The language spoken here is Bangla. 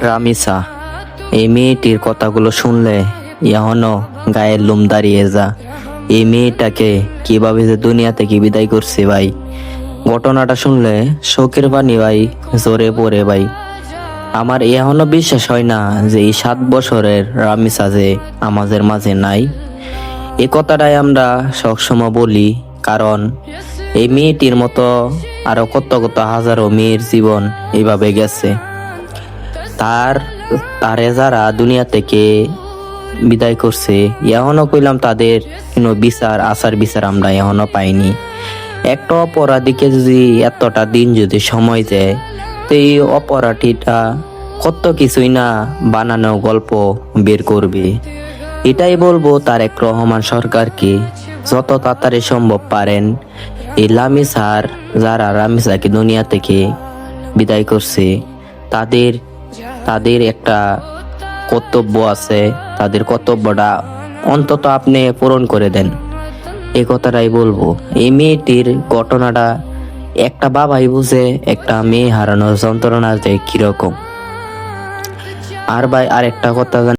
রামিসা, এই মেয়েটির কথাগুলো শুনলে এখনো গায়ের লোম দাঁড়িয়ে যা। এই মেয়েটাকে কিভাবে যে দুনিয়া থেকে বিদায় করছে ভাই, ঘটনাটা শুনলে শোকের পানি ভাই জোরে পড়ে ভাই। আমার এখনো বিশ্বাস হয় না যে এই 7 বছরের রামিসা যে আমাদের মাঝে নাই। এই কথাটাই আমরা সবসময় বলি, কারণ এই মেয়েটির মতো আরো কত কত হাজারো মেয়ের জীবন এইভাবে গেছে। তার তারে যারা দুনিয়া থেকে বিদায় করছে, এখনো কইলাম তাদের কোনো আচার বিচার আমরা এখনো পাইনি। একটা অপরাধীকে যদি এতটা দিন যদি সময় দেয়, তো এই অপরাধীটা কত কিছুই না বানানো গল্প বের করবে। এটাই বলবো তারেক রহমান সরকারকে, যত তাড়াতাড়ি সম্ভব পারেন এই লামিসার, যারা রামিসাকে দুনিয়া থেকে বিদায় করছে, তাদের তাদের একটা কর্তব্য আছে, তাদের কর্তব্যটা অন্তত আপনি পূরণ করে দেন। এই কথাটাই বলবো। এই মেয়েটির ঘটনাটা একটা বাবাই বুঝে একটা মেয়ে হারানোর যন্ত্রণা যে কিরকম। আর ভাই আরেকটা কথা